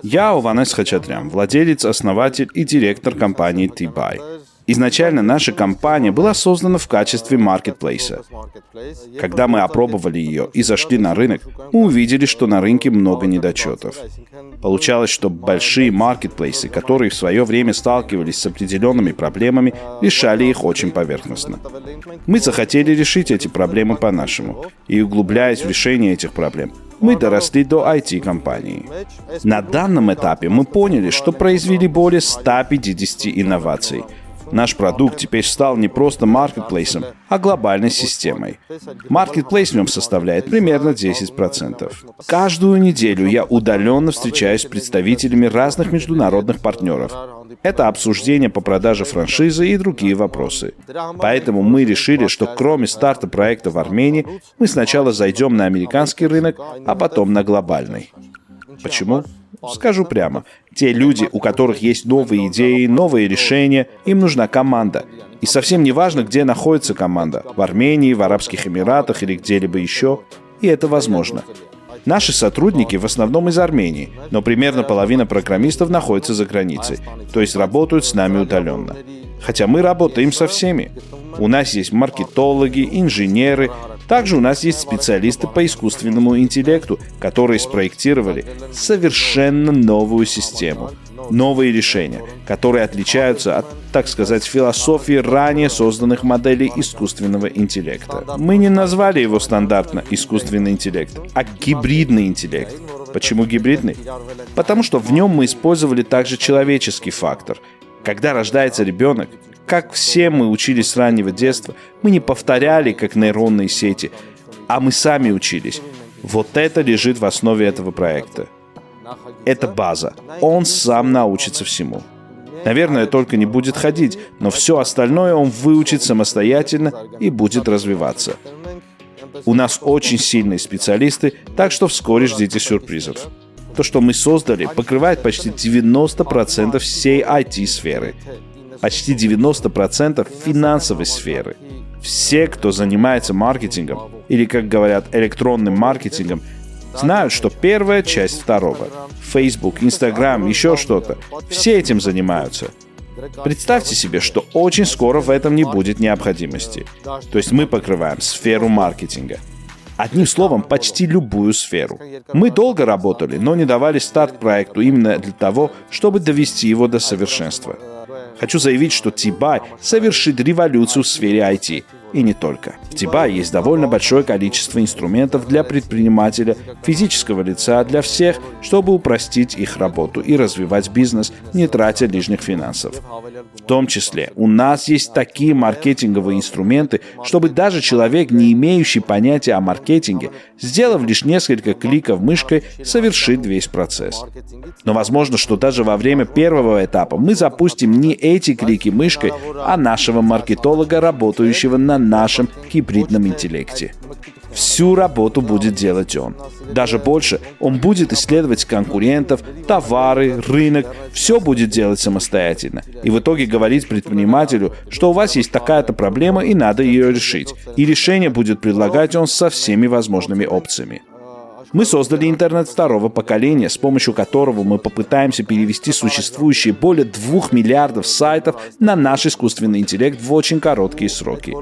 Я Ованес Хачатрян, владелец, основатель и директор компании T-Buy. Изначально наша компания была создана в качестве маркетплейса. Когда мы опробовали ее и зашли на рынок, мы увидели, что на рынке много недочетов. Получалось, что большие маркетплейсы, которые в свое время сталкивались с определенными проблемами, решали их очень поверхностно. Мы захотели решить эти проблемы по-нашему, и, углубляясь в решение этих проблем, мы доросли до IT-компании. На данном этапе мы поняли, что произвели более 150 инноваций. Наш продукт теперь стал не просто маркетплейсом, а глобальной системой. Маркетплейс в нем составляет примерно 10%. Каждую неделю я удаленно встречаюсь с представителями разных международных партнеров. Это обсуждение по продаже франшизы и другие вопросы. Поэтому мы решили, что кроме старта проекта в Армении, мы сначала зайдем на американский рынок, а потом на глобальный. Почему? Скажу прямо. Те люди, у которых есть новые идеи, новые решения, им нужна команда. И совсем не важно, где находится команда. В Армении, в Арабских Эмиратах или где-либо еще. И это возможно. Наши сотрудники в основном из Армении, но примерно половина программистов находится за границей, то есть работают с нами удаленно. Хотя мы работаем со всеми. У нас есть маркетологи, инженеры. Также у нас есть специалисты по искусственному интеллекту, которые спроектировали совершенно новую систему. Новые решения, которые отличаются от, так сказать, философии ранее созданных моделей искусственного интеллекта. Мы не назвали его стандартно искусственный интеллект, а гибридный интеллект. Почему гибридный? Потому что в нем мы использовали также человеческий фактор. Когда рождается ребенок, как все мы учились с раннего детства, мы не повторяли, как нейронные сети, а мы сами учились. Вот это лежит в основе этого проекта. Это база. Он сам научится всему. Наверное, только не будет ходить, но все остальное он выучит самостоятельно и будет развиваться. У нас очень сильные специалисты, так что вскоре ждите сюрпризов. То, что мы создали, покрывает почти 90% всей IT-сферы. Почти 90% финансовой сферы. Все, кто занимается маркетингом, или, как говорят, электронным маркетингом, знают, что первая часть второго. Facebook, Instagram, еще что-то. Все этим занимаются. Представьте себе, что очень скоро в этом не будет необходимости. То есть мы покрываем сферу маркетинга. Одним словом, почти любую сферу. Мы долго работали, но не давали старт проекту именно для того, чтобы довести его до совершенства. Хочу заявить, что T-Buy совершит революцию в сфере IT. И не только. В T-Buy есть довольно большое количество инструментов для предпринимателя, физического лица, для всех, чтобы упростить их работу и развивать бизнес, не тратя лишних финансов. В том числе у нас есть такие маркетинговые инструменты, чтобы даже человек, не имеющий понятия о маркетинге, сделав лишь несколько кликов мышкой, совершит весь процесс. Но возможно, что даже во время первого этапа мы запустим не эти клики мышкой, а нашего маркетолога, работающего на нашем гибридном интеллекте. Всю работу будет делать он. Даже больше, он будет исследовать конкурентов, товары, рынок, все будет делать самостоятельно. И в итоге говорить предпринимателю, что у вас есть такая-то проблема и надо ее решить. И решение будет предлагать он со всеми возможными опциями. Мы создали интернет второго поколения, с помощью которого мы попытаемся перевести существующие более 2 миллиардов сайтов на наш искусственный интеллект в очень короткие сроки.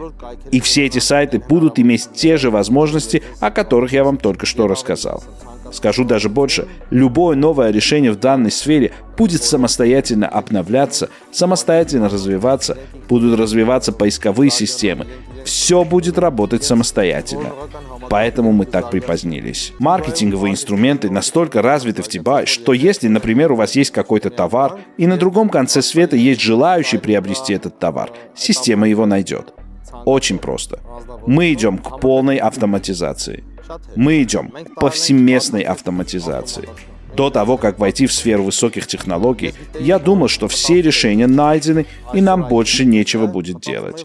И все эти сайты будут иметь те же возможности, о которых я вам только что рассказал. Скажу даже больше, любое новое решение в данной сфере будет самостоятельно обновляться, самостоятельно развиваться, будут развиваться поисковые системы. Все будет работать самостоятельно. Поэтому мы так припозднились. Маркетинговые инструменты настолько развиты в T-Buy, что если, например, у вас есть какой-то товар, и на другом конце света есть желающий приобрести этот товар, система его найдет. Очень просто. Мы идем к полной автоматизации. Мы идем к повсеместной автоматизации. До того, как войти в сферу высоких технологий, я думал, что все решения найдены, и нам больше нечего будет делать.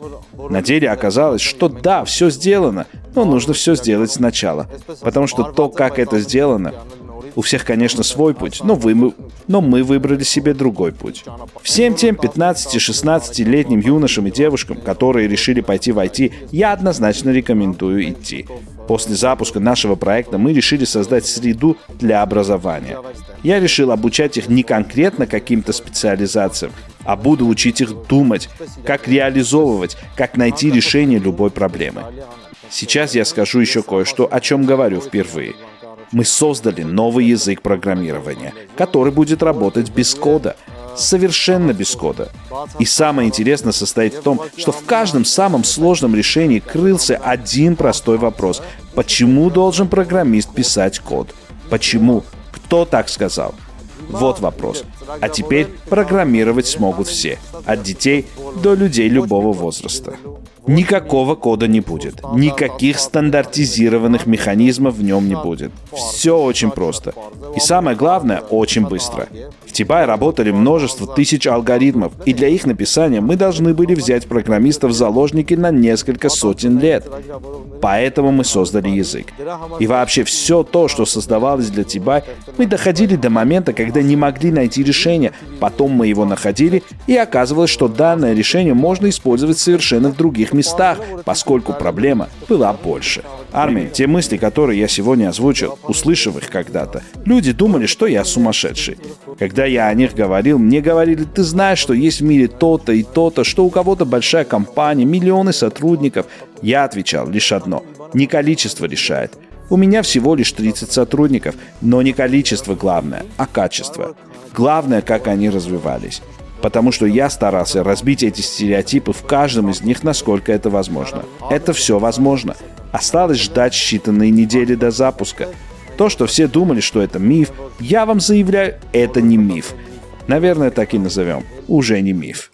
На деле оказалось, что да, все сделано, но нужно все сделать сначала. Потому что то, как это сделано, У всех, конечно, свой путь, но мы выбрали себе другой путь. Всем тем 15-16-летним юношам и девушкам, которые решили пойти в IT, я однозначно рекомендую идти. После запуска нашего проекта мы решили создать среду для образования. Я решил обучать их не конкретно каким-то специализациям, а буду учить их думать, как реализовывать, как найти решение любой проблемы. Сейчас я скажу еще кое-что, о чем говорю впервые. Мы создали новый язык программирования, который будет работать без кода. Совершенно без кода. И самое интересное состоит в том, что в каждом самом сложном решении крылся один простой вопрос. Почему должен программист писать код? Почему? Кто так сказал? Вот вопрос. А теперь программировать смогут все. От детей до людей любого возраста. Никакого кода не будет. Никаких стандартизированных механизмов в нем не будет. Все очень просто. И самое главное, очень быстро. В T-BUY работали множество тысяч алгоритмов, и для их написания мы должны были взять программистов в заложники на несколько сотен лет. Поэтому мы создали язык. И вообще все то, что создавалось для T-BUY, мы доходили до момента, когда не могли найти решение. Потом мы его находили, и оказывалось, что данное решение можно использовать совершенно в других местах, поскольку проблема была больше. Армин, те мысли, которые я сегодня озвучил, услышав их когда-то, люди думали, что я сумасшедший. Когда я о них говорил, мне говорили: ты знаешь, что есть в мире то-то и то-то, что у кого-то большая компания, миллионы сотрудников. Я отвечал лишь одно: не количество решает. У меня всего лишь 30 сотрудников, но не количество главное, а качество. Главное, как они развивались. Потому что я старался разбить эти стереотипы в каждом из них, насколько это возможно. Это все возможно. Осталось ждать считанные недели до запуска. То, что все думали, что это миф, я вам заявляю, это не миф. Наверное, так и назовем. Уже не миф.